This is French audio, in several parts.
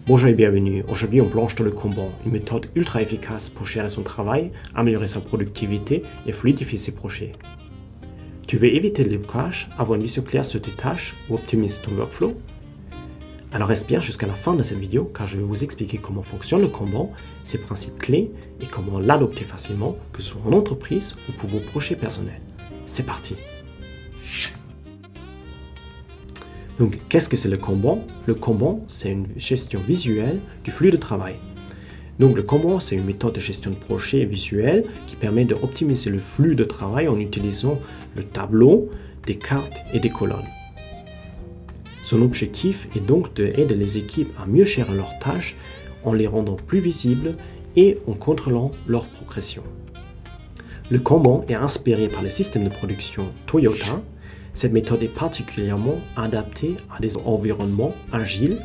Bonjour et bienvenue. Aujourd'hui, on plonge dans le Kanban, une méthode ultra efficace pour gérer son travail, améliorer sa productivité et fluidifier ses projets. Tu veux éviter les blocages, avoir une vision claire sur tes tâches ou optimiser ton workflow? Alors reste bien jusqu'à la fin de cette vidéo car je vais vous expliquer comment fonctionne le Kanban, ses principes clés et comment l'adopter facilement, que ce soit en entreprise ou pour vos projets personnels. C'est parti! Donc, qu'est-ce que c'est le Kanban? Le Kanban, c'est une gestion visuelle du flux de travail. Donc, le Kanban, c'est une méthode de gestion de projet visuel qui permet d'optimiser le flux de travail en utilisant le tableau, des cartes et des colonnes. Son objectif est donc d'aider les équipes à mieux gérer leurs tâches en les rendant plus visibles et en contrôlant leur progression. Le Kanban est inspiré par le système de production Toyota. Cette méthode est particulièrement adaptée à des environnements agiles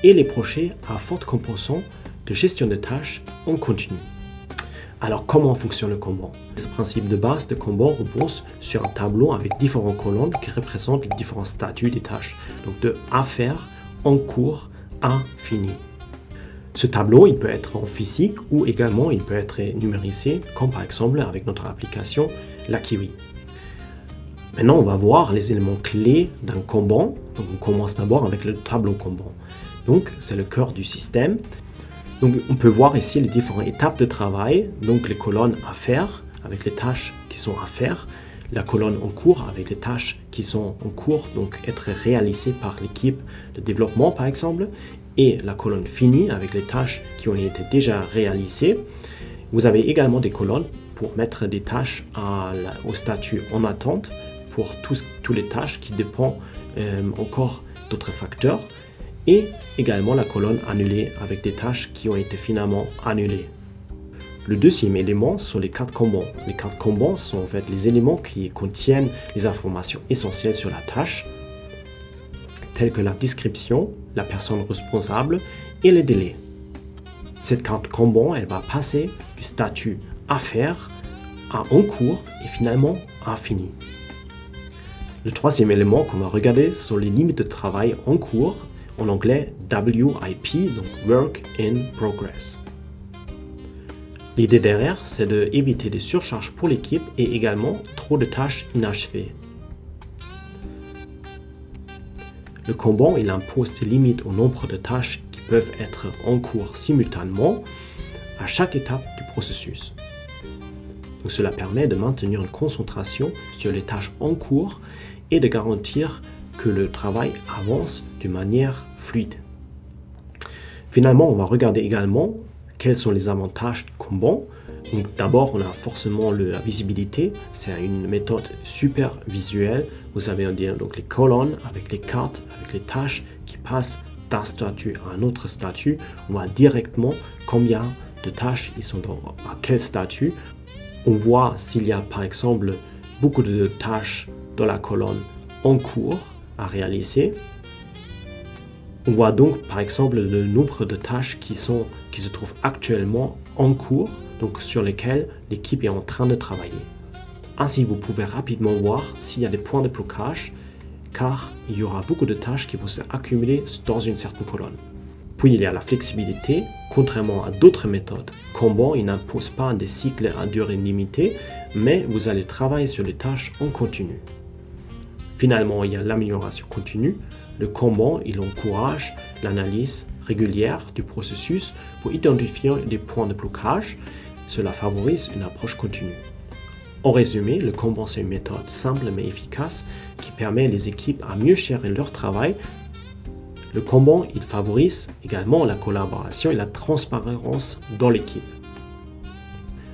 et les projets à forte composante de gestion de tâches en continu. Alors, comment fonctionne le Kanban? Ce principe de base de Kanban repose sur un tableau avec différentes colonnes qui représentent les différents statuts des tâches, donc de à faire, en cours, à fini. Ce tableau, il peut être en physique ou également il peut être numérisé, comme par exemple avec notre application La Kiwi. Maintenant, on va voir les éléments clés d'un Kanban. Donc, on commence d'abord avec le tableau Kanban. Donc, c'est le cœur du système. Donc, on peut voir ici les différentes étapes de travail. Donc, les colonnes à faire avec les tâches qui sont à faire. La colonne en cours avec les tâches qui sont en cours, donc être réalisées par l'équipe de développement par exemple. Et la colonne finie avec les tâches qui ont été déjà réalisées. Vous avez également des colonnes pour mettre des tâches au statut en attente, pour toutes les tâches qui dépendent encore d'autres facteurs, et également la colonne annulée avec des tâches qui ont été finalement annulées. Le deuxième élément sont les cartes Kanban. Les cartes Kanban sont en fait les éléments qui contiennent les informations essentielles sur la tâche, telles que la description, la personne responsable et les délais. Cette carte Kanban, elle va passer du statut à faire à en cours et finalement à fini. Le troisième élément qu'on va regarder sont les limites de travail en cours, en anglais WIP, donc Work in Progress. L'idée derrière, c'est d'éviter des surcharges pour l'équipe et également trop de tâches inachevées. Le Kanban, il impose des limites au nombre de tâches qui peuvent être en cours simultanément à chaque étape du processus. Donc, cela permet de maintenir une concentration sur les tâches en cours et de garantir que le travail avance d'une manière fluide. Finalement, on va regarder également quels sont les avantages de Kanban. Donc, d'abord, on a forcément la visibilité. C'est une méthode super visuelle. Vous avez donc les colonnes avec les cartes, avec les tâches qui passent d'un statut à un autre statut. On voit directement combien de tâches ils sont à quel statut. On voit s'il y a par exemple beaucoup de tâches dans la colonne en cours à réaliser. On voit donc par exemple le nombre de tâches qui se trouvent actuellement en cours, donc sur lesquelles l'équipe est en train de travailler. Ainsi, vous pouvez rapidement voir s'il y a des points de blocage, car il y aura beaucoup de tâches qui vont s'accumuler dans une certaine colonne. Puis il y a la flexibilité. Contrairement à d'autres méthodes, Kanban n'impose pas des cycles à durée limitée, mais vous allez travailler sur les tâches en continu. Finalement, il y a l'amélioration continue. Le Kanban, il encourage l'analyse régulière du processus pour identifier des points de blocage. Cela favorise une approche continue. En résumé, le Kanban, c'est une méthode simple mais efficace qui permet les équipes à mieux gérer leur travail. Le Kanban, il favorise également la collaboration et la transparence dans l'équipe.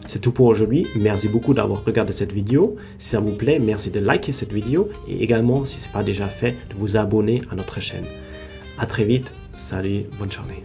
C'est tout pour aujourd'hui. Merci beaucoup d'avoir regardé cette vidéo. Si ça vous plaît, merci de liker cette vidéo et également, si ce n'est pas déjà fait, de vous abonner à notre chaîne. À très vite. Salut, bonne journée.